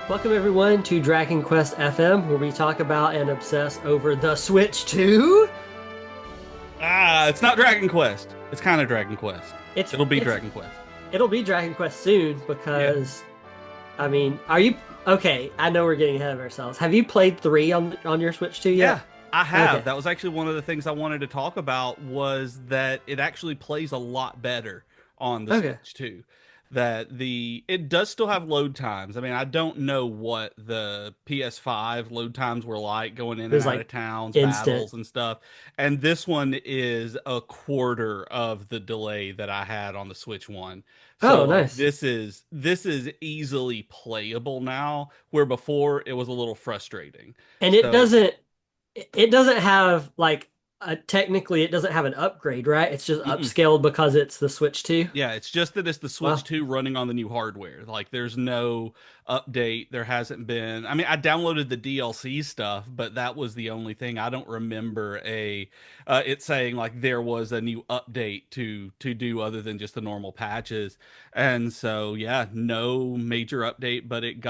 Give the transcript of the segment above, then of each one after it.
Welcome everyone to Dragon Quest FM, where we talk about and obsess over the Switch 2. It's not Dragon Quest. It's kind of Dragon Quest. It's It'll be it's Dragon Quest. it'll be Dragon Quest soon Yeah. because are you okay? I know we're getting ahead of ourselves. Have you played 3 on your Switch 2 Yeah, yet? I have. Okay. That was actually one of the things I wanted to talk about was that it actually plays a lot better on the Okay. Switch too. That it does still have load times. I mean, I don't know what the PS5 load times were like going in It and was out of like towns, instant. battles and stuff. And this one is a quarter of the delay that I had on the Switch one. So Oh, like nice. this is easily playable now, where before it was a little frustrating. And So it doesn't have like technically it doesn't have an upgrade, right? It's just mm-mm. upscaled because it's the Switch 2. Yeah, it's just that it's the Switch Wow. 2 running on the new hardware. Like there's no update. There hasn't been. I mean, I downloaded the DLC stuff, but that was the only thing. I don't remember a it saying like there was a new update to do other than just the normal patches. And so, yeah, no major update, but it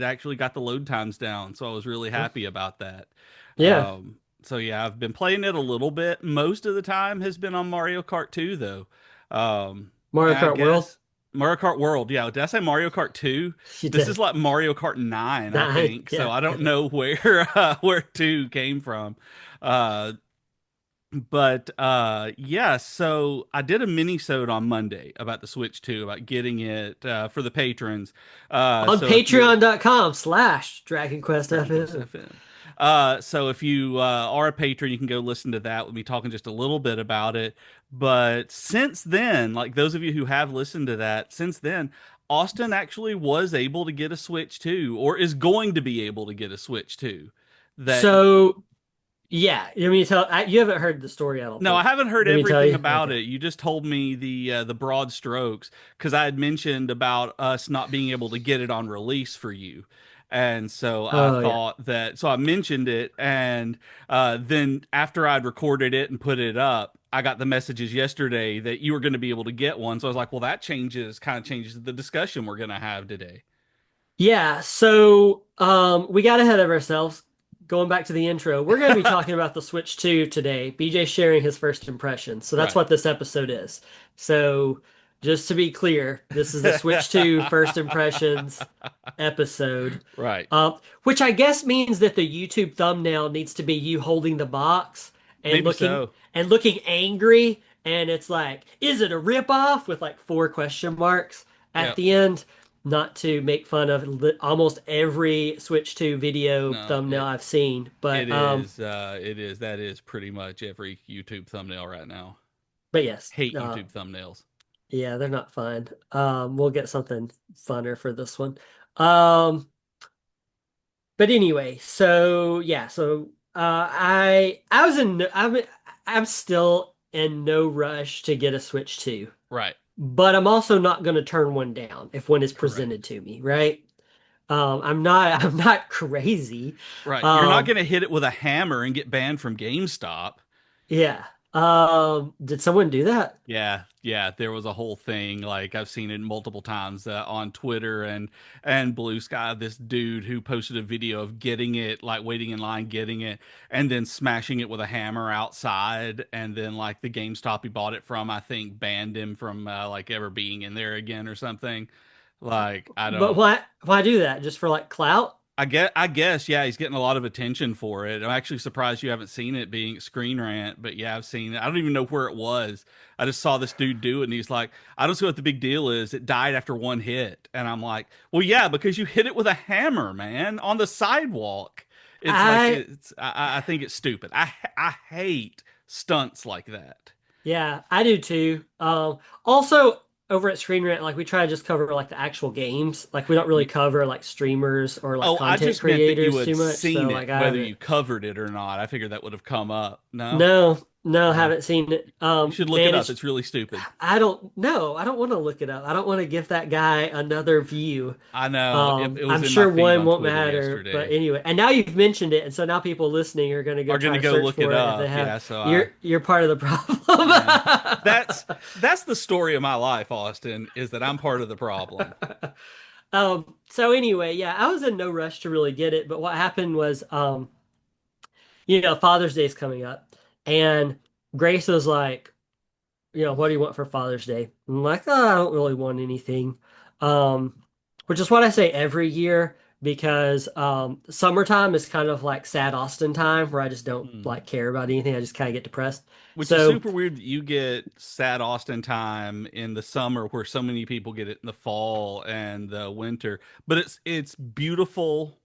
actually got the load times down. So I was really happy about that. Yeah. So yeah, I've been playing it a little bit. Most of the time has been on Mario Kart 2 though. Mario And I Kart World. guess Mario Kart World. Yeah, did I say Mario Kart 2? You This is did. like Mario Kart 9, I 9. think. So Yeah. I don't know where where 2 came from. Uh but yeah, so I did a mini-sode on Monday about the Switch 2, about getting it for the patrons. On So if you're patreon.com/Dragon Quest Dragon Quest FM. FM. So if you are a patron, you can go listen to that with me talking just a little bit about it. But since then, like those of you who have listened to that, since then, Austin actually was able to get a Switch too, or is going to be able to get a Switch too. That So, yeah, you haven't heard the story, I don't No, I think. haven't heard Let me tell everything you. about Okay. it. You just told me the broad strokes because I had mentioned about us not being able to get it on release for you. And so I Oh, yeah. thought that, so I mentioned it, and then after I'd recorded it and put it up, I got the messages yesterday that you were going to be able to get one. So I was like, well, that kind of changes the discussion we're going to have today. Yeah, so we got ahead of ourselves. Going back to the intro, we're going to be talking about the Switch 2 today. BJ sharing his first impressions. So that's Right. what this episode is. So just to be clear, this is the Switch 2 first impressions episode. Right. Which I guess means that the YouTube thumbnail needs to be you holding the box and Maybe looking so. angry, and it's like, is it a ripoff with like 4 question marks at Yeah. the end? Not to make fun of almost every Switch 2 video No, thumbnail I've seen, that is pretty much every YouTube thumbnail right now. but yes, Hate YouTube thumbnails. yeah, they're not fun. We'll get something funner for this one. Um, But anyway, so yeah, I was in I'm still in no rush to get a Switch 2, Right. but I'm also not going to turn one down if one is Correct. presented to me, right? I'm not crazy. Right. You're not Um, going to hit it with a hammer and get banned from GameStop. yeah. Did someone do that? Yeah, yeah, there was a whole thing. Like I've seen it multiple times on Twitter and Blue Sky. This dude who posted a video of getting it, like waiting in line, getting it, and then smashing it with a hammer outside. And then like the GameStop he bought it from, I think, banned him from like ever being in there again or something. Like I But don't. why do that? Just for like clout? I guess, yeah, he's getting a lot of attention for it. I'm actually surprised you haven't seen it being Screen Rant, but yeah, I've seen it. I don't even know where it was. I just saw this dude do it, and he's like, "I don't see what the big deal is. It died after one hit," and I'm like, "Well, yeah, because you hit it with a hammer, man, on the sidewalk. It's like I I think it's stupid. I hate stunts like that. Yeah, I do too. Also over at Screen Rant, like we try to just cover like the actual games. Like we don't really cover like streamers or like Oh, I content just meant that you creators too had much. So seen like it, I whether haven't. you covered it or not. I figured that would have come up. No, No, oh, haven't seen it. you should look it Man, up. it's It's really stupid. I don't know. I don't want to look it up. I don't want to give that guy another view. I know it was I'm in my sure feed one on won't Twitter matter, but yesterday. anyway. And now you've mentioned it, and so now people listening are going to go Are try gonna to go search look it for it if they up. have. Yeah, so I You're part of the problem. yeah. That's that's the story of my life, Austin, is that I'm part of the problem. So anyway, yeah, I was in no rush to really get it, but what happened was, Father's Day is coming up, and Grace was like, what do you want for Father's Day? I'm like, oh, I don't really want anything. Um, which is what I say every year because summertime is kind of like sad Austin time where I just don't Hmm. like care about anything. I just kind of get depressed. Which is So super weird that you get sad Austin time in the summer where so many people get it in the fall and the winter. But it's beautiful,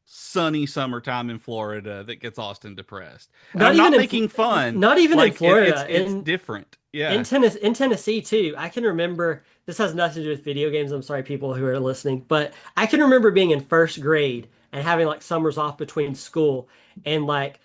sunny summertime in Florida that gets Austin depressed. And not I'm even not in making fun. not even in Like Florida, it's different. in Yeah. Tennessee too. I can remember this has nothing to do with video games. I'm sorry, people who are listening, but I can remember being in first grade and having like summers off between school and like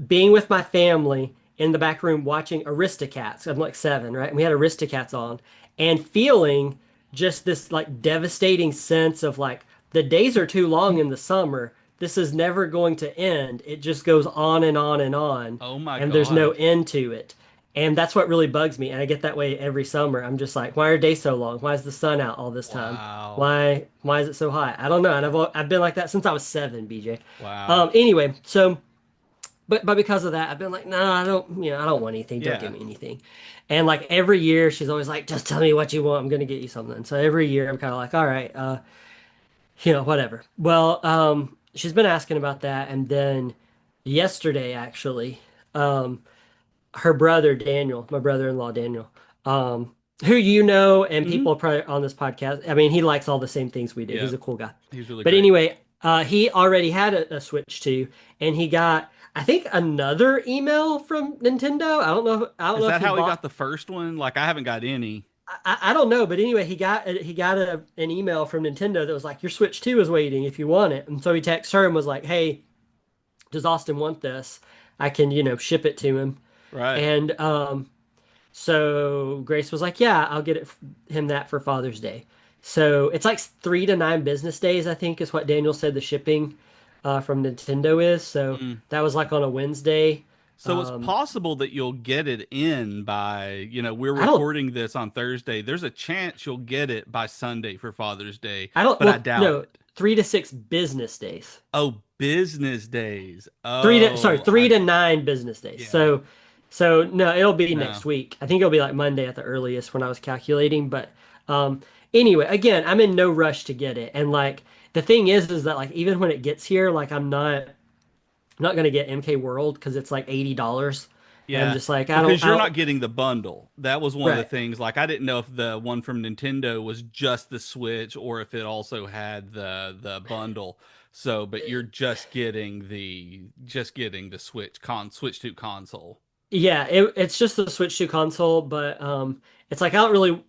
being with my family in the back room watching Aristocats. I'm like 7, right? And we had Aristocats on and feeling just this like devastating sense of like the days are too long in the summer. This is never going to end. It just goes on and on and on, Oh my and there's no God. end to it. And that's what really bugs me. And I get that way every summer. I'm just like, why are days so long? Why is the sun out all this time? Wow. Why is it so hot? I don't know. And I've been like that since I was 7, BJ. Wow. Anyway, so but because of that, I've been like, no, I don't want anything. Don't give Yeah. me anything. And like every year, she's always like, just tell me what you want. I'm gonna get you something. So every year, I'm kind of like, all right, whatever. Well, she's been asking about that, and then yesterday, actually, um, her brother Daniel, my brother-in-law Daniel, um, who and Hmm. people probably on this podcast. I mean, he likes all the same things we do. Yeah. He's a cool guy. He's really But great. anyway, he already had a Switch 2, and he got, I think, another email from Nintendo. I don't Is know if that he how he got bought. the first one? Like I haven't got any. I don't know, but anyway, he got an email from Nintendo that was like, your Switch 2 is waiting if you want it. And so he texted her and was like, hey, does Austin want this? I can, ship it to him. Right. And so Grace was like, "Yeah, I'll get him that for Father's Day." So it's like 3 to 9 business days, I think, is what Daniel said the shipping from Nintendo is. So Mm. that was like on a Wednesday. So it's Um, possible that you'll get it in by, we're I don't, recording this on Thursday. There's a chance you'll get it by Sunday for Father's Day, I don't. but I Well, doubt no, it. 3 to 6 business days. Oh, business days. Sorry, Oh, three to nine business days. yeah. So no, it'll be No. next week. I think it'll be like Monday at the earliest when I was calculating. But um, anyway, again, I'm in no rush to get it. And like the thing is that like even when it gets here, like I'm not gonna get MK World because it's like $80, and I'm Yeah, just like because I you're not don't. getting the bundle. That was one of the Right. things. Like I didn't know if the one from Nintendo was just the Switch or if it also had the bundle. So, but you're just getting the Switch 2 console. Yeah, it's just the Switch 2 console, but it's like I don't really.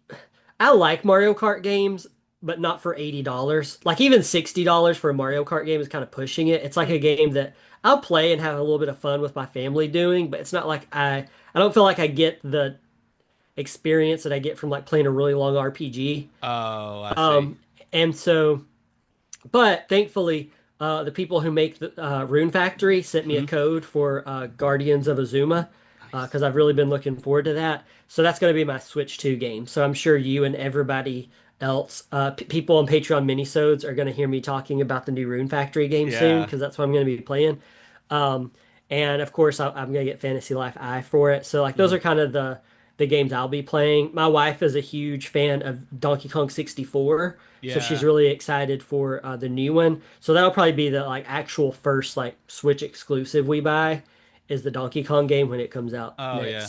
I like Mario Kart games, but not for $80. Like even $60 for a Mario Kart game is kind of pushing it. It's like a game that I'll play and have a little bit of fun with my family doing, but it's not like I don't feel like I get the experience that I get from like playing a really long RPG. Oh, I see. Um, and so but thankfully, the people who make the Rune Factory sent me a Hmm. code for Guardians of Azuma Nice. because I've really been looking forward to that. So that's going to be my Switch 2 game. So I'm sure you and everybody else, people on Patreon minisodes, are going to hear me talking about the new Rune Factory game soon Yeah. because that's what I'm going to be playing. Um, and of course, I'm going to get Fantasy Life I for it. So like those Hmm. are kind of the games I'll be playing. My wife is a huge fan of Donkey Kong 64. So she's Yeah. really excited for the new one. So that'll probably be the like actual first like Switch exclusive we buy is the Donkey Kong game when it comes out Oh, yeah.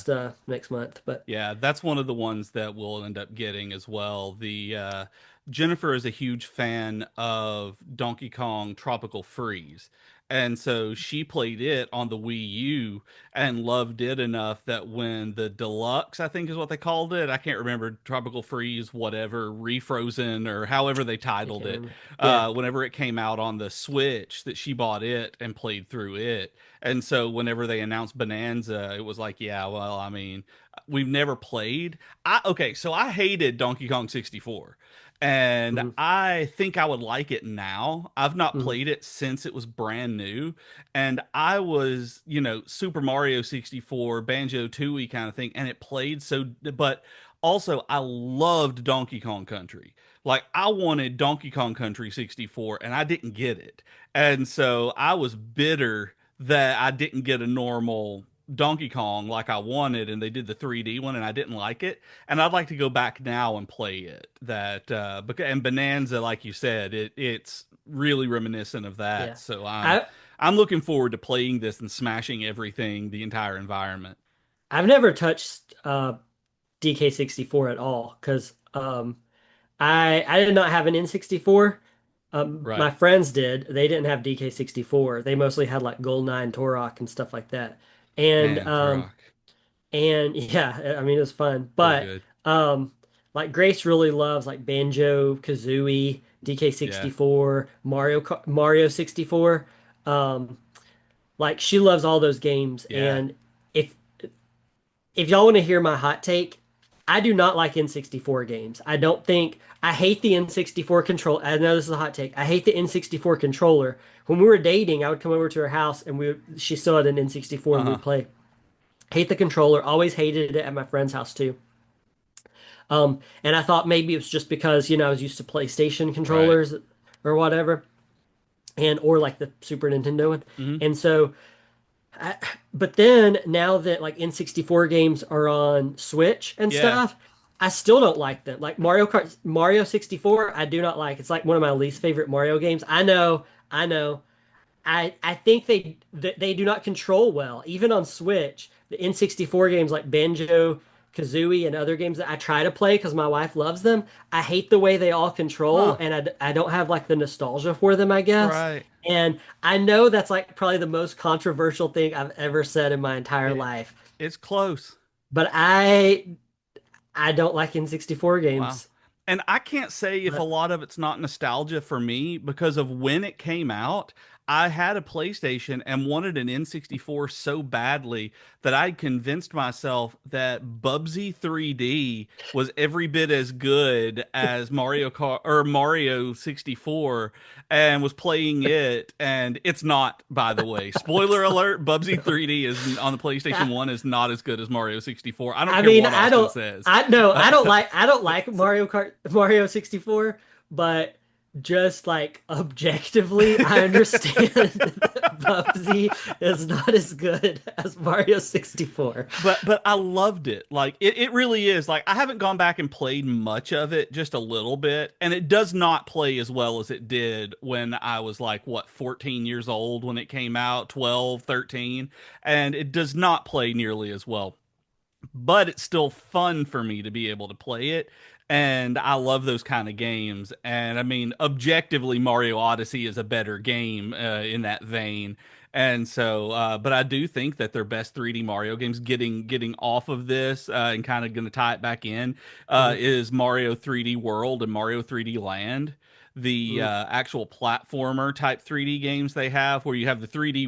next month. But Yeah, that's one of the ones that we'll end up getting as well. The Jennifer is a huge fan of Donkey Kong Tropical Freeze. And so she played it on the Wii U and loved it enough that when the deluxe, I think is what they called it, I can't remember, Tropical Freeze, whatever, Refrozen or however they I titled can't it, remember. Yeah. whenever it came out on the Switch, that she bought it and played through it. And so whenever they announced Bonanza, it was like, yeah, well, I mean, we've never played. I okay, so I hated Donkey Kong 64. And Mhm. I think I would like it now. I've not Mhm. played it since it was brand new. And I was, Super Mario 64, Banjo-Tooie kind of thing. And it played so, but also I loved Donkey Kong Country. Like I wanted Donkey Kong Country 64 and I didn't get it. And so I was bitter that I didn't get a normal Donkey Kong like I wanted, and they did the 3D one, and I didn't like it. And I'd like to go back now and play it. And Bonanza, like you said, it's really reminiscent of that. Yeah. So I'm I I'm looking forward to playing this and smashing everything, the entire environment. I've never touched DK64 at all because I did not have an N64. My Right. friends did. They didn't have DK64. They mostly had like Goldeneye and Turok and stuff like that. And Man, Turok, yeah, I mean it was fun. so But good. like Grace really loves like Banjo, Kazooie, Yeah. DK64, Mario 64. Um, like she loves all those games. Yeah. And if if y'all want to hear my hot take, I do not like N64 games. I hate the N64 control. I know this is a hot take. I hate the N64 controller. When we were dating, I would come over to her house and she still had an N64 and Uh-huh. we'd play. Hate the controller. Always hated it at my friend's house too. And I thought maybe it was just because, I was used to PlayStation Right. controllers or whatever, and or like the Super Nintendo one. Hmm. And so I, but then now that like N64 games are on Switch and Yeah. stuff, I still don't like them. Like Mario Kart, Mario 64, I do not like. It's like one of my least favorite Mario games. I know. I think they do not control well. Even on Switch, the N64 games like Banjo, Kazooie, and other games that I try to play because my wife loves them, I hate the way they all control, Huh. and I don't have like the nostalgia for them, I guess. Right. And I know that's like probably the most controversial thing I've ever said in my entire It life, it's close. but I don't like N64 Wow. games. And I can't say if a But lot of it's not nostalgia for me because of when it came out. I had a PlayStation and wanted an N64 so badly that I convinced myself that Bubsy 3D was every bit as good as Mario Kart or Mario 64 and was playing it. And it's not, by the way. Spoiler alert, Bubsy 3D is on the PlayStation 1 is not as good as Mario 64. I don't I care mean, what Austin says. I no, Uh, I don't like Mario Kart, Mario 64, but just like objectively, I understand that Bubsy is not as good as Mario 64. but I loved it. Like it really is. Like I haven't gone back and played much of it, just a little bit, and it does not play as well as it did when I was like what 14 years old when it came out, 12, 13, and it does not play nearly as well, but it's still fun for me to be able to play it. And I love those kind of games. And I mean, objectively, Mario Odyssey is a better game in that vein. And so, but I do think that their best 3D Mario games, getting off of this and kind of going to tie it back in, Mhm. is Mario 3D World and Mario 3D Land, the Mhm. actual platformer type 3D games they have, where you have the 3D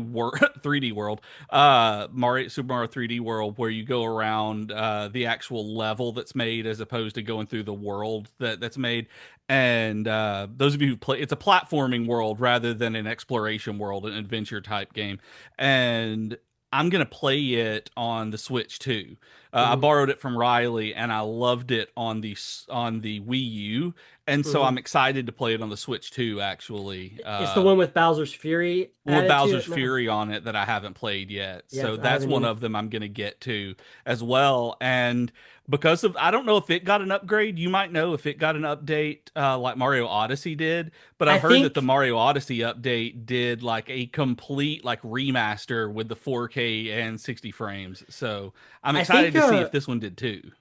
3D world, Super Mario 3D World, where you go around the actual level that's made as opposed to going through the world that's made. And those of you who play, it's a platforming world rather than an exploration world, an adventure type game. And I'm gonna play it on the Switch too. I Mhm. borrowed it from Riley, and I loved it on the Wii U, and so Mhm. I'm excited to play it on the Switch too. Actually, It's the one with Bowser's Fury with added to Bowser's it. No. Fury on it that I haven't played yet. So Yes, I that's haven't one either. of them I'm going to get to as well. And because of, I don't know if it got an upgrade. You might know if it got an update like Mario Odyssey did, but I I've heard that the think Mario Odyssey update did like a complete like remaster with the 4K and 60 frames. So I'm I excited think to see if this one did too.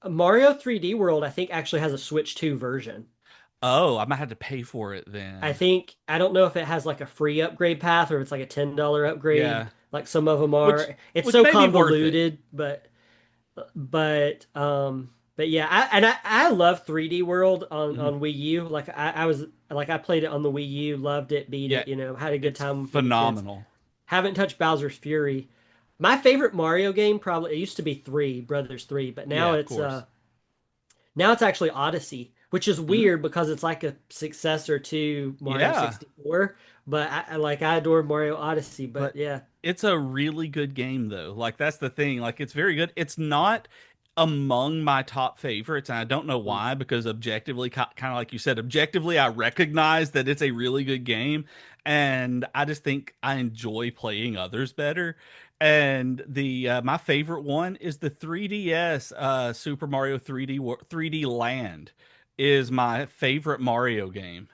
Mario 3D World I think actually has a Switch 2 version. Oh, I might have to pay for it I then. think I don't know if it has like a free upgrade path or if it's like a $10 upgrade Yeah, like some of them which are. It's which so may be worth it. convoluted, but yeah, I love 3D World Mhm. on Wii U. Like I played it on the Wii U, loved it, beat Yeah, it, had a good it's time with the kids. phenomenal. Haven't touched Bowser's Fury. My favorite Mario game probably it used to be 3, Brothers 3, but Yeah, of course. now it's actually Odyssey, which is Mhm. weird because it's like a successor to Mario Yeah, 64. But I adore Mario Odyssey, but but yeah. it's a really good game though. Like that's the thing. Like it's very good. It's not among my top favorites, and I don't know Mm, why, because objectively, kind of like you said, objectively, I recognize that it's a really good game, and I just think I enjoy playing others better. And the my favorite one is the 3DS Super Mario 3D Land is my favorite Mario game.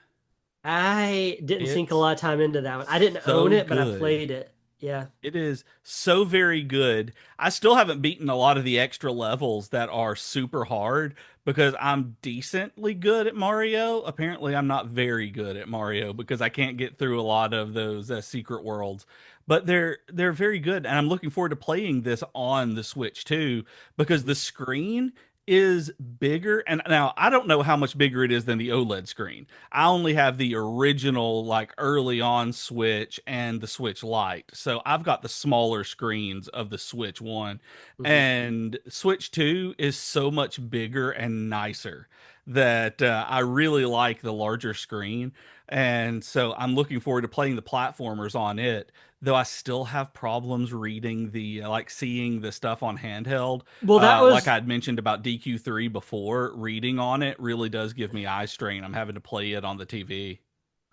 I didn't sink a It's lot of time into that one. I didn't own so it, but I good. played it. Yeah. It is so very good. I still haven't beaten a lot of the extra levels that are super hard because I'm decently good at Mario. Apparently, I'm not very good at Mario because I can't get through a lot of those secret worlds. But they're very good, and I'm looking forward to playing this on the Switch too because the screen is bigger. And now I don't know how much bigger it is than the OLED screen. I only have the original, like early on Switch and the Switch Lite. So I've got the smaller screens of the Switch 1. Mhm. And Switch 2 is so much bigger and nicer that I really like the larger screen. And so I'm looking forward to playing the platformers on it, though I still have problems reading the, like seeing the stuff on handheld. Well, that Like was I'd mentioned about DQ3 before, reading on it really does give me eye strain. I'm having to play it on the TV.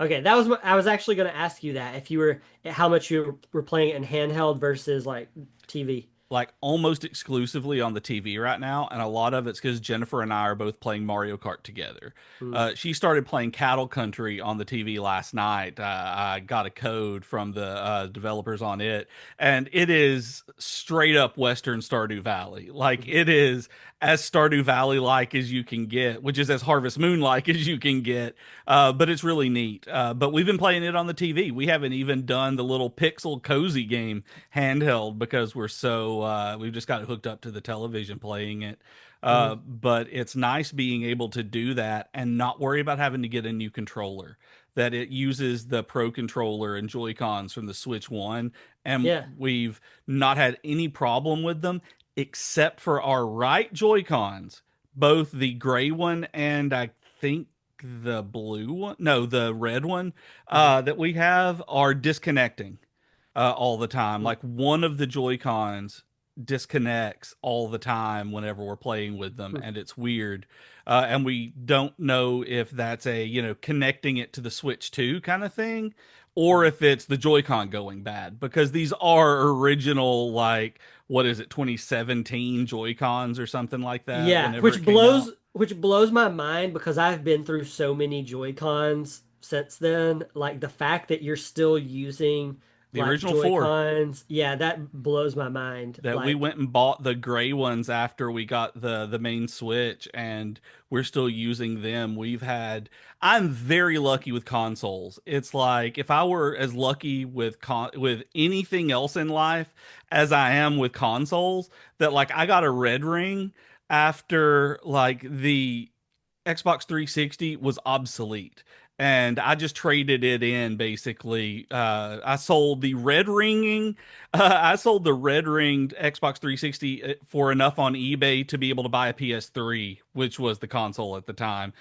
okay. That was what I was actually going to ask you that if you were how much you were playing it in handheld versus like TV. Like almost exclusively on the TV right now, and a lot of it's because Jennifer and I are both playing Mario Kart together. Mm. She started playing Cattle Country on the TV last night. I got a code from the developers on it, and it is straight up Western Stardew Valley. Like Mhm. it is as Stardew Valley like as you can get, which is as Harvest Moon like as you can get. But it's really neat. But we've been playing it on the TV. We haven't even done the little pixel cozy game handheld because we've just got it hooked up to the television playing it. Mhm. But it's nice being able to do that and not worry about having to get a new controller. That it uses the Pro controller and JoyCons from the Switch 1, and Yeah. we've not had any problem with them except for our right JoyCons, both the gray one and I think the blue one, no, the red one Mhm. that we have are disconnecting all the time. Mm. Like one of the Joy Cons disconnects all the time whenever we're playing with them, Mm. and it's weird. And we don't know if that's a connecting it to the Switch 2 kind of thing, or Mhm. if it's the Joy-Con going bad, because these are original, like what is it, 2017 Joy-Cons or something like that Yeah, whenever it came out. which blows my mind because I've been through so many Joy-Cons since then. Like the fact that you're still using The like original four. Joy-Cons, yeah, that blows my mind. That we Like went and bought the gray ones after we got the main Switch, and we're still using them. I'm very lucky with consoles. It's like if I were as lucky with anything else in life as I am with consoles, that like I got a red ring after like the Xbox 360 was obsolete. And I just traded it in basically. I sold the red ringing. I sold the red ringed Xbox 360 for enough on eBay to be able to buy a PS3, which was the console at the time.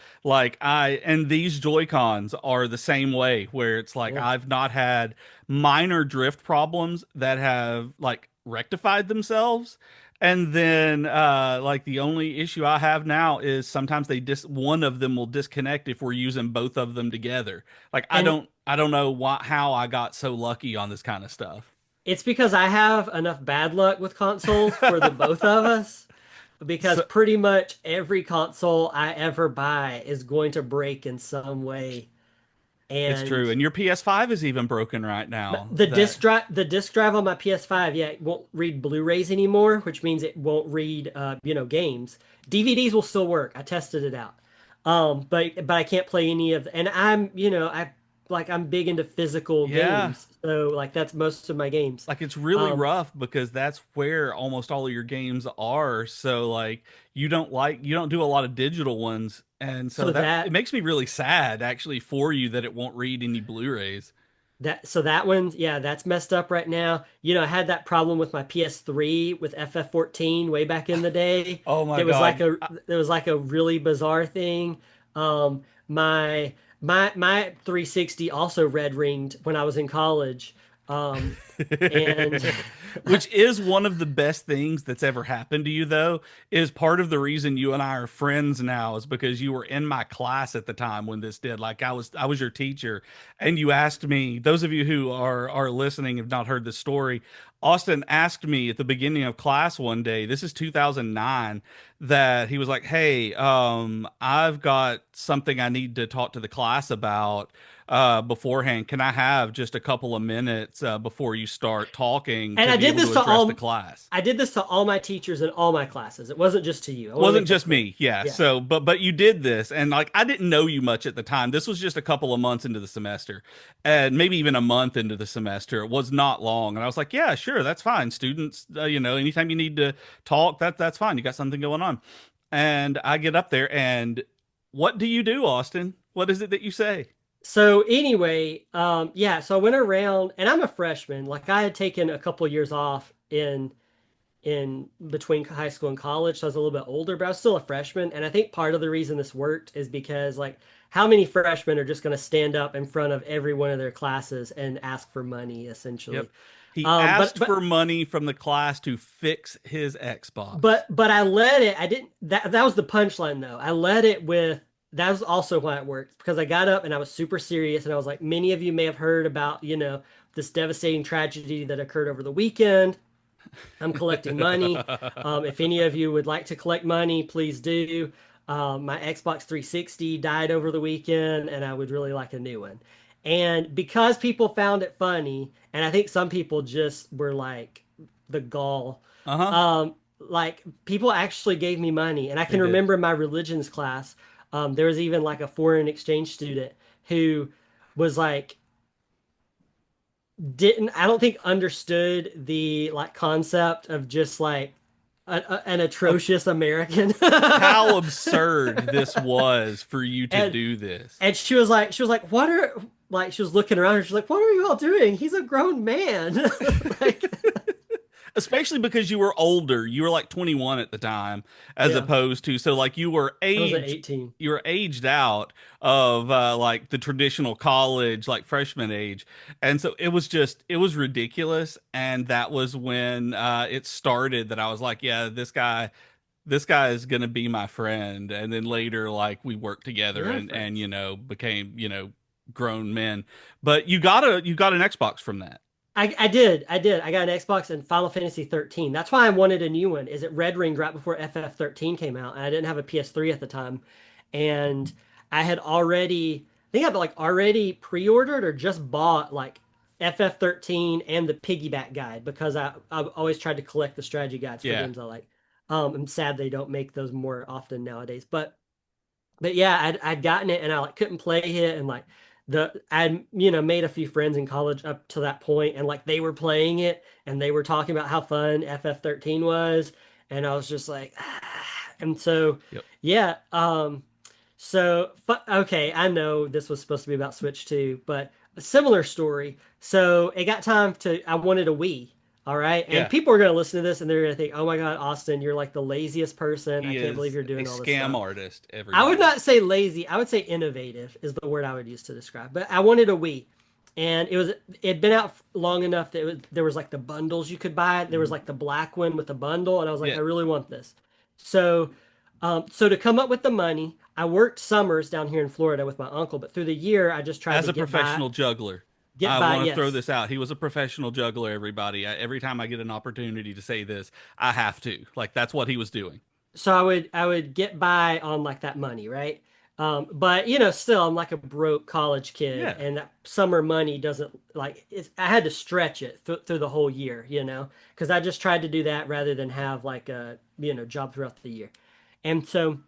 And these Joy-Cons are the same way, where it's like yeah. I've not had minor drift problems that have like rectified themselves. And then like the only issue I have now is sometimes one of them will disconnect if we're using both of them together. Like And I don't know how I got so lucky on this kind of stuff. it's because I have enough bad luck with consoles for the both of us. Because So pretty much every console I ever buy is going to break in some way. it's true. And And your PS5 is even broken right now. That the disc drive on my PS5, yeah, it won't read Blu-rays anymore, which means it won't read games. DVDs will still work. I tested it out. But I can't play any of and I'm big into physical yeah. games. So like that's most of my games. Like it's really Um rough because that's where almost all of your games are. So like you don't do a lot of digital ones, and so so that it that makes me really sad actually for you that it won't read any Blu-rays. that one, yeah, that's messed up right now. I had that problem with my PS3 with FF14 way back in the day. Oh my That was like God. a that was like a really bizarre thing. My 360 also red ringed when I was in college. Um, and Which is one of the best things that's ever happened to you, though, is part of the reason you and I are friends now is because you were in my class at the time when this did. Like I was your teacher, and you asked me, those of you who are listening have not heard this story. Austin asked me at the beginning of class one day, this is 2009, that he was like, "Hey, I've got something I need to talk to the class about beforehand. Can I have just a couple of minutes before you start talking and to I be did able this to to address the all class?" I did this to all my teachers in all my classes. It wasn't just to you. I want to Wasn't make that just clear. me, yeah. Yeah. So, but you did this, and like I didn't know you much at the time. This was just a couple of months into the semester, and maybe even a month into the semester. It was not long, and I was like, "Yeah, sure, that's fine. Students, anytime you need to talk, that's fine. You got something going on." And I get up there, and what do you do, Austin? What is it that you say? So anyway, yeah, so I went around and I'm a freshman. Like I had taken a couple years off in between high school and college, so I was a little bit older, but I was still a freshman. And I think part of the reason this worked is because like how many freshmen are just going to stand up in front of every one of their classes and ask for money Yep. essentially. He Um, but asked but for money from the class to fix his Xbox. but I led it. I didn't that was the punchline though. I led it with that was also why it worked because I got up and I was super serious and I was like, many of you may have heard about, this devastating tragedy that occurred over the weekend. I'm collecting money. If any of you would like to collect money, please do. My Xbox 360 died over the weekend, and I would really like a new one. And because people found it funny, and I think some people just were like the gall, Uh-huh. like people actually gave me money. And I They can did. remember in my religions class, there was even like a foreign exchange student who was like, didn't I don't think understood the like concept of just like an Of atrocious American. how absurd this was for you to and do this. and she was like what are like she was looking around her, she's like, what are you all doing? He's a grown man. Like, Especially because you were older. You were like 21 at the time, as yeah, opposed to so like I was at 18. you were aged out of like the traditional college, like freshman age. And so it was ridiculous. And that was when it started that I was like, yeah, this guy is gonna be my friend. And then later, like we worked We together are and friends. became, grown men. But you got an Xbox from that. I did. I got an Xbox and Final Fantasy 13. That's why I wanted a new one. Is it red ringed right before FF13 came out, and I didn't have a PS3 at the time, and I had already, I think I'd like already pre-ordered or just bought like FF13 and the piggyback guide because I've always tried to collect the strategy guides for Yeah. games I like. I'm sad they don't make those more often nowadays, but yeah, I'd gotten it and I like couldn't play it and like I'd made a few friends in college up to that point and like they were playing it and they were talking about how fun FF13 was and I was just like and so Yep. yeah, okay, I know this was supposed to be about Switch 2, but a similar story. So it got time to I wanted a Wii. All right. And Yeah. people are going to listen to this and they're going to think, "Oh my God, Austin, you're like the laziest person. I He can't believe is you're a doing all this scam stuff." artist, I would everybody. not say lazy. I would say innovative is the word I would use to describe. But I wanted a Wii, and it'd been out long enough that there was like the bundles you could buy. There was Mhm. like the black one with the bundle, and I was like, Yeah. I really want this. So, so to come up with the money, I worked summers down here in Florida with my uncle. But through the year, I just tried As to a get by. professional juggler, Get I by. want to throw Yes. this out. He was a professional juggler, everybody. Every time I get an opportunity to say this, I have to. Like, that's what he was doing. So I would get by on like that money, right? But still I'm like a broke college kid, Yeah. and that summer money doesn't like I had to stretch it through the whole year, because I just tried to do that rather than have like a job throughout the year. And so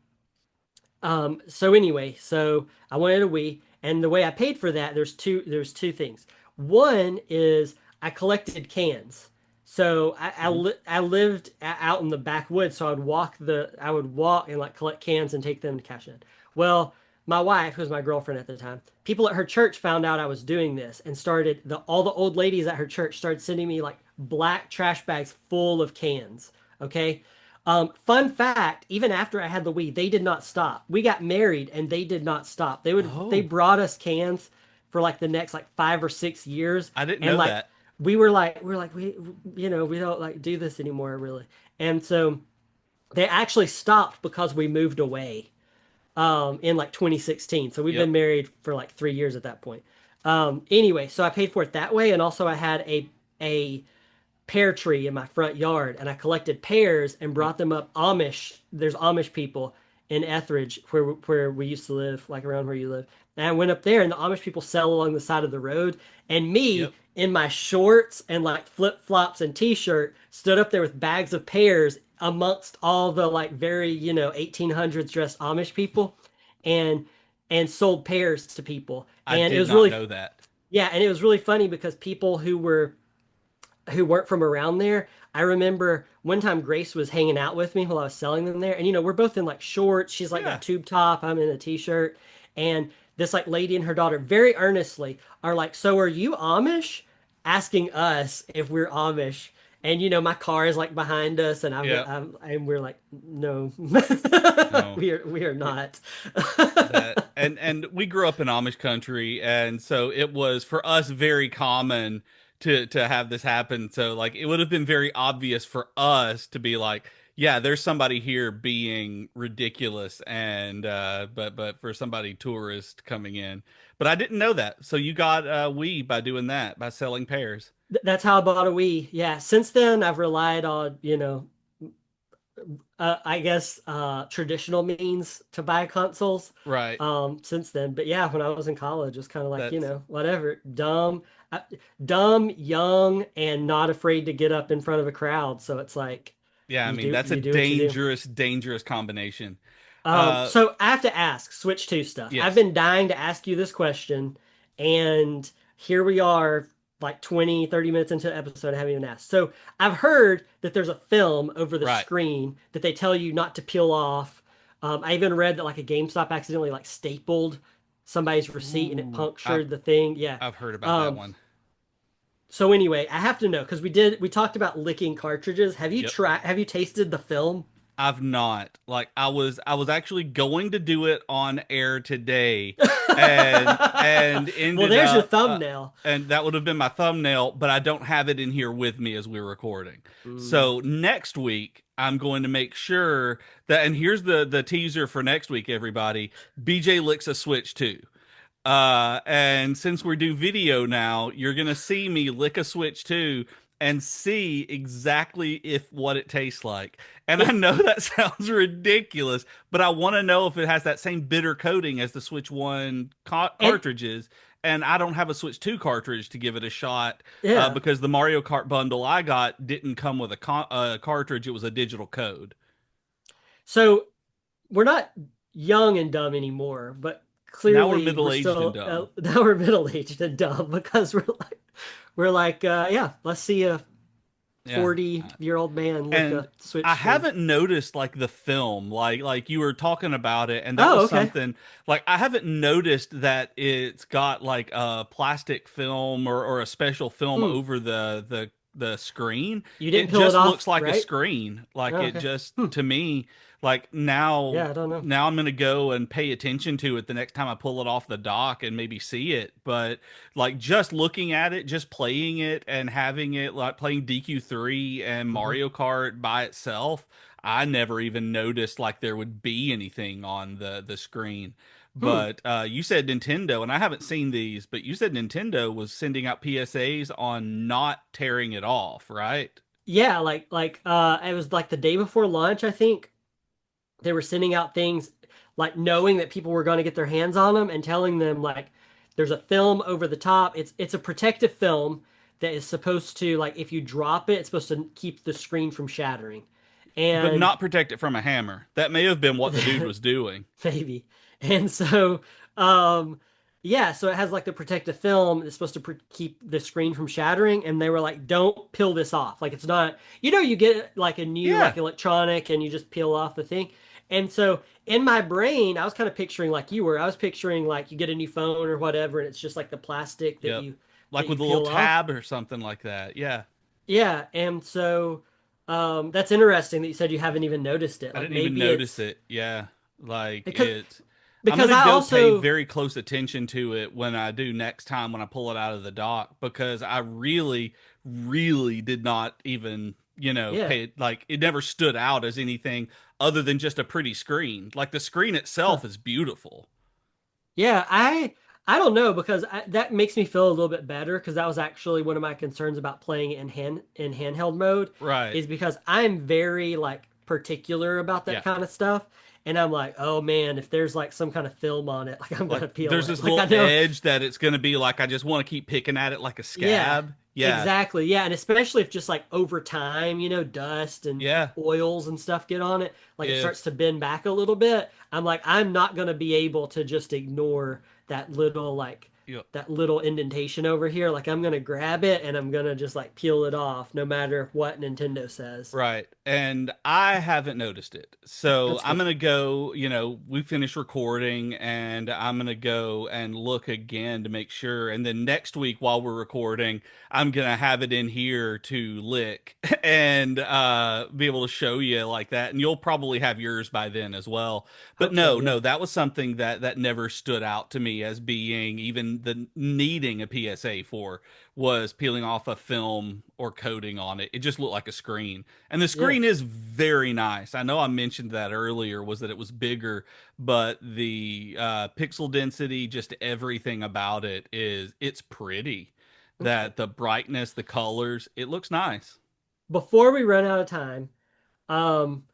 anyway, so I wanted a Wii, and the way I paid for that, there's two things. One is I collected cans. So Hmm. I lived out in the backwoods, so I would walk and like collect cans and take them to cash in. Well, my wife, who was my girlfriend at the time, people at her church found out I was doing this and started all the old ladies at her church started sending me like black trash bags full of cans. Okay. Fun fact, even after I had the Wii, they did not stop. We got married and they did not stop. They Oh, brought us cans for like the next like 5 or 6 years. I didn't And know like that. we we don't like do this anymore really. And so they actually stopped because we moved away in like 2016. So we've been Yep. married for like 3 years at that point. Anyway, so I paid for it that way, and also I had a pear tree in my front yard, and I collected pears and Yep. brought them up Amish. There's Amish people in Etheridge where we used to live, like around where you live. And I went up there, and the Amish people sell along the side of the road, and me Yep. in my shorts and like flip flops and t-shirt stood up there with bags of pears amongst all the like very 1800s dressed Amish people, and sold pears to people, I and it did was not really know that. yeah, and it was really funny because people who weren't from around there. I remember one time Grace was hanging out with me while I was selling them there. And we're both in like shorts. She's like got a Yeah. tube top. I'm in a t-shirt. And this like lady and her daughter very earnestly are like, "So are you Amish?" Asking us if we're Amish. And my car is like behind us, and Yeah. and we're like, "No, No. we are Yeah. not." That and we grew up in Amish country, and so it was for us very common to have this happen. So like it would have been very obvious for us to be like, yeah, there's somebody here being ridiculous, and but for somebody tourist coming in. But I didn't know that. So you got we by doing that, by selling pears. That's how I bought a Wii. Yeah. Since then, I've relied on I guess traditional means to buy consoles Right. since then. But yeah, when I was in college, it's kind of like, That's whatever, uh, dumb, young, and not afraid to get up in front of a crowd. So it's like yeah, I you mean do that's a you do what you do. dangerous, dangerous combination. Uh So I have to ask, Switch 2 stuff. I've yes. been dying to ask you this question, and here we are, like 20, 30 minutes into the episode, I haven't even asked. So I've heard that there's a film over the Right. screen that they tell you not to peel off. I even read that like a GameStop accidentally like stapled somebody's receipt and it Ooh, I've punctured the thing. Yeah. I've heard about that Um, one. so anyway, I have to know because we talked about licking cartridges. Yep. Have you tasted the film? I've not. Like I was actually going to do it on air today and Well, ended there's your up thumbnail. and that would have been my thumbnail, but I don't have it in here with me as we're recording. Mm. So next week I'm going to make sure that, and here's the teaser for next week, everybody. BJ licks a Switch too. And since we do video now, you're gonna see me lick a Switch too and see exactly if what it tastes like. And I It know that sounds ridiculous, but I want to know if it has that same bitter coating as the Switch 1 and cartridges. And I don't have a Switch 2 cartridge to give it a shot yeah. because the Mario Kart bundle I got didn't come with a cartridge, it was a digital code. So we're not young and dumb anymore, but Now we're clearly middle we're aged and still dumb. now we're middle aged and dumb because we're like yeah, let's see a Yeah. 40-year-old man lick And a I Switch 2. haven't noticed like the film, like you were talking about it, and that Oh, was okay. something like I haven't noticed that it's got like a plastic film or a special film Hmm. over the screen. You didn't It peel it just looks off, like a right? screen. Oh, Like it okay. just Hmm. to me, like now Yeah, I don't know. now I'm gonna go and pay attention to it the next time I pull it off the dock and maybe see it. But like just looking at it, just playing it and having it like playing DQ3 and Hmm. Mario Kart by itself, I never even noticed like there would be anything on the screen. Hmm. But you said Nintendo, and I haven't seen these, but you said Nintendo was sending out PSAs on not tearing it off, right? Yeah, it was like the day before launch, I think. They were sending out things like knowing that people were going to get their hands on them and telling them like there's a film over the top. It's a protective film that is supposed to like if you drop it, it's supposed to keep the screen from shattering. But And not protect it from a hammer. That may have been what the dude was doing. maybe. And so um yeah, so it has like the protective film that's supposed to keep the screen from shattering, and they were like, "Don't peel this off." Like it's not, you get like a new Yeah. like electronic, and you just peel off the thing. And so in my brain, I was kind of picturing like you were. I was picturing like you get a new phone or whatever, and it's just like the plastic Yep. that Like you with a little peel off. tab or something like that. Yeah. Yeah, and so that's interesting that you said you haven't even noticed it. I Like didn't even maybe notice it's it. Yeah. Like because I'm because gonna I go pay also very close attention to it when I do next time when I pull it out of the dock because I really, really did not even, yeah. pay it. Like it never stood out as anything other than just a pretty screen. Like the screen Huh. itself is beautiful. Yeah, I don't know because that makes me feel a little bit better because that was actually one of my concerns about playing it in handheld mode Right. is because I'm very like particular about that Yeah. kind of stuff, and I'm like, oh man, if there's like some kind of film on it, like I'm Like gonna peel there's it. this Like I little know. edge that it's gonna be like I just want to keep picking at it like a Yeah, scab. Yeah. exactly. Yeah, and especially if just like over time, dust and Yeah. oils and stuff get on it, like it starts to If bend back a little bit. I'm like, I'm not gonna be able to just ignore that little you that little indentation over here. Like I'm gonna grab it and I'm gonna just like peel it off, no matter what Nintendo says. Right. And I haven't noticed it. So That's I'm cool. going to go, we finish recording and I'm going to go and look again to make sure. And then next week while we're recording, I'm going to have it in here to lick and be able to show you like that. And you'll probably have yours by then as well. But Hope so. no, Yeah. no, that was something that never stood out to me as being even the needing a PSA for was peeling off a film or coating on it. It just looked like a screen. And the Yeah. screen is very nice. I know I mentioned that earlier was that it was bigger, but the pixel density, just everything about it it's pretty. Okay. That the brightness, the colors, it looks nice. Before we run out of time, Um,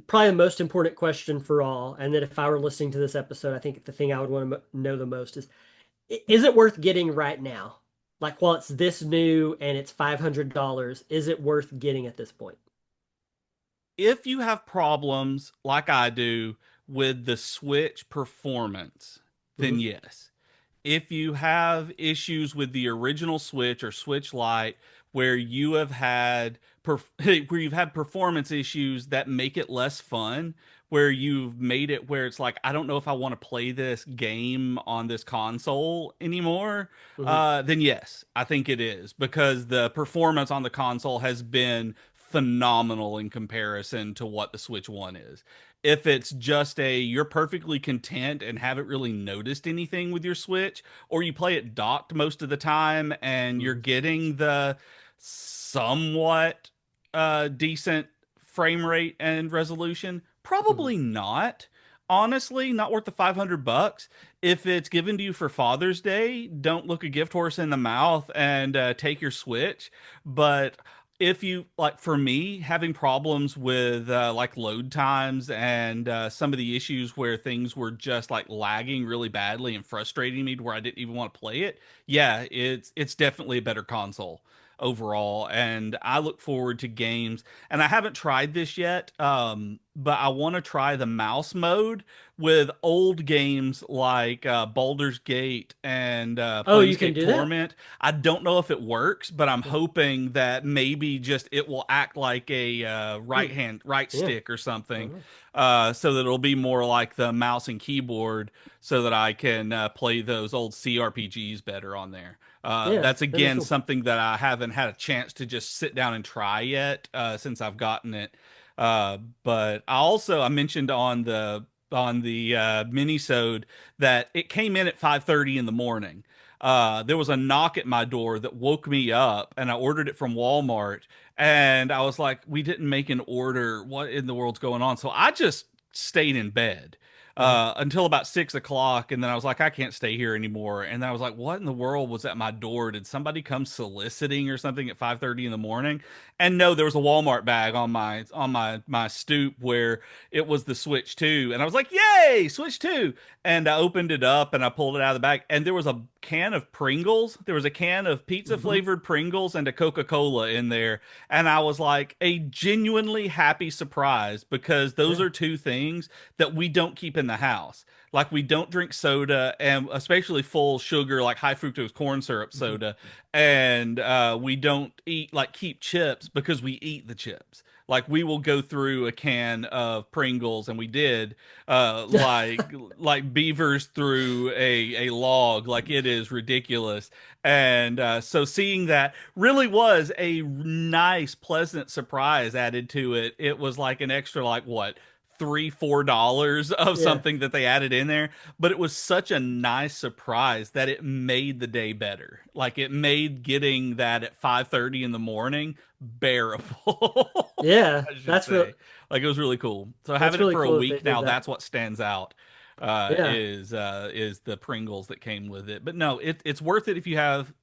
probably the most important question for all, and that if I were listening to this episode, I think the thing I would want to know the most is it worth getting right now? Like while it's this new and it's $500, is it worth getting at this point? If you have problems like I do with the Switch performance, then Hmm. yes. If you have issues with the original Switch or Switch Lite where you have had where you've had performance issues that make it less fun, where you've made it where it's like I don't know if I want to play this game on this console anymore, Hmm. then yes, I think it is because the performance on the console has been phenomenal in comparison to what the Switch One is. If it's just you're perfectly content and haven't really noticed anything with your Switch, or you play it docked most of the time and you're Hmm. getting the somewhat decent frame rate and resolution, Hmm. probably not. Honestly, not worth the $500. If it's given to you for Father's Day, don't look a gift horse in the mouth and take your Switch. But if you like for me having problems with like load times and some of the issues where things were just like lagging really badly and frustrating me to where I didn't even want to play it, yeah, it's definitely a better console overall. And I look forward to games, and I haven't tried this yet, but I want to try the mouse mode with old games like Baldur's Gate and Oh, you can Planescape do that? Torment. I don't know if it works, but I'm hoping that maybe just it will act like a Hmm. right Yeah. stick or something, Uh-huh. so that it'll be more like the mouse and keyboard, so that I can play those old CRPGs better on there. Yeah, That's that'd be again cool. something that I haven't had a chance to just sit down and try yet since I've gotten it. But I mentioned on the minisode that it came in at 5:30 in the morning. There was a knock at my door that woke me up, and I ordered it from Walmart. And I was like, "We didn't make an order. What in the world's going on?" So I just stayed in bed Uh-huh. until about 6 o'clock, and then I was like, "I can't stay here anymore." And then I was like, "What in the world was at my door? Did somebody come soliciting or something at 5:30 in the morning?" And no, there was a Walmart bag on my stoop where it was the Switch 2. And I was like, yay, Switch 2. And I opened it up and I pulled it out of the bag. And there was a can of Pringles. There was a can of pizza Hmm. flavored Pringles and a Coca-Cola in there. And I was like a genuinely happy surprise because those Yeah. are two things that we don't keep in the house. Like we don't drink soda, and especially full sugar, like high fructose corn syrup Hmm. soda. And we don't eat like keep chips because we eat the chips. Like we will go through a can of Pringles, and we did, like beavers through a log. Like it is ridiculous. And so seeing that really was a nice, pleasant surprise added to it. It was like an extra, like what, $3, $4 of Yeah. something that they added in there, but it was such a nice surprise that it made the day better. Like it made getting that at 5:30 in the morning bearable. Yeah. I should say. Like it was really cool. So That's having it really for a cool that they week did now, that. that's what stands out. Yeah. Is the Pringles that came with it. But no, it's worth it if you have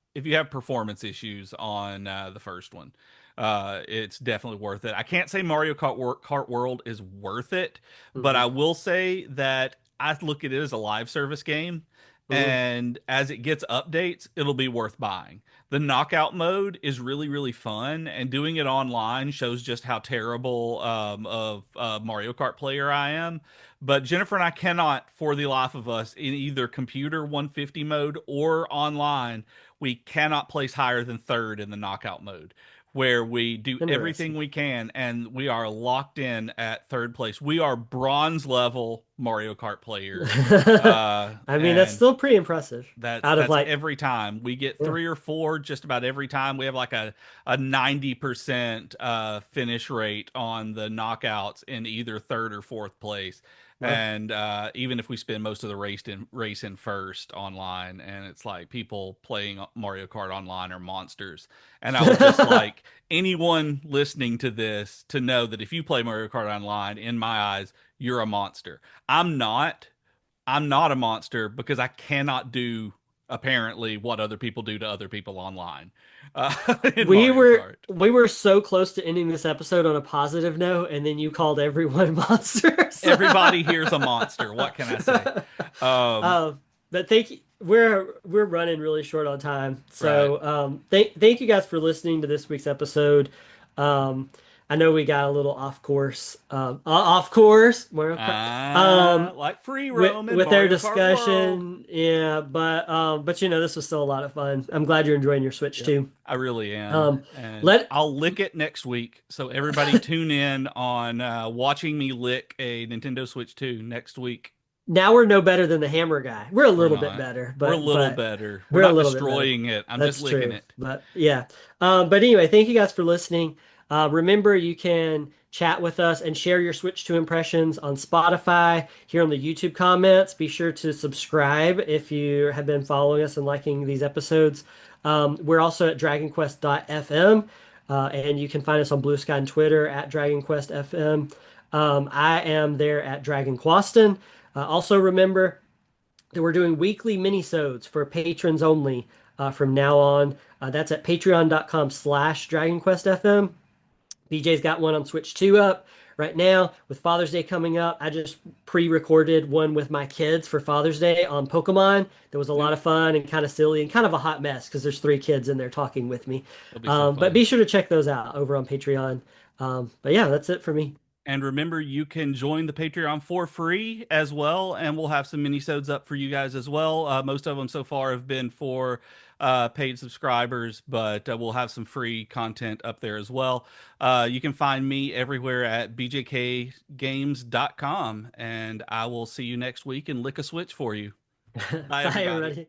performance issues on the first one. It's definitely worth it. I can't say Kart World is worth it, but Hmm. I will say that I look at it as a live service game, Hmm. and as it gets updates, it'll be worth buying. The knockout mode is really, really fun, and doing it online shows just how terrible of a Mario Kart player I am. But Jennifer and I cannot, for the life of us, in either computer 150 mode or online, we cannot place higher than third in the knockout mode, where we do everything Interesting. we can and we are locked in at third place. We are bronze level Mario Kart players. I mean, that's And still pretty impressive. Out of that's like, every time we get yeah, 3 or 4 just about every time. We have like a 90% finish rate on the knockouts in either third or fourth place. well, And even if we spend most of the race in first online, and it's like people playing Mario Kart online are monsters. And I would just like anyone listening to this to know that if you play Mario Kart online, in my eyes, you're a monster. I'm not. I'm not a monster because I cannot do apparently what other people do to other people online in we Mario were Kart. we were so close to ending this episode on a positive note, and then you called everyone monsters. Everybody here's a monster. What can I say? Um, Um, but thank you. We're running really short on time, right. so thank you guys for listening to this week's episode. Um, I know we got a little off course, off course, Mario Kart, Like free with roam in with our Mario Kart World. discussion. Yeah, but this was still a lot of fun. I'm glad you're enjoying your Switch Yep, too. I really am. Um, And let I'll lick it next week. So everybody tune in on watching me lick a Nintendo Switch 2 next week. Now we're no better than the hammer guy. We're a We're little bit not. better, We're a but little but better. We're we're a not little bit better. destroying it. I'm just That's licking true. it. But yeah. But anyway, thank you guys for listening. Remember, you can chat with us and share your Switch 2 impressions on Spotify, here on the YouTube comments. Be sure to subscribe if you have been following us and liking these episodes. We're also at DragonQuest.fm, and you can find us on Blue Sky and Twitter at DragonQuestFM. I am there at Dragon Quaston. Also remember that we're doing weekly minisodes for patrons only from now on. That's at patreon.com/DragonQuestFM. BJ's got one on Switch 2 up right now with Father's Day coming up. I just pre-recorded one with my kids for Father's Day on Pokemon. That was a lot Yep. of fun and kind of silly and kind of a hot mess because there's 3 kids in there talking with me. It'll be so But fun. be sure to check those out over on Patreon. But yeah, that's it for me. And remember, you can join the Patreon for free as well, and we'll have some mini-sodes up for you guys as well. Most of them so far have been for paid subscribers, but we'll have some free content up there as well. You can find me everywhere at bjkgames.com, and I will see you next week and lick a switch for you. Bye, Bye, everybody. everybody.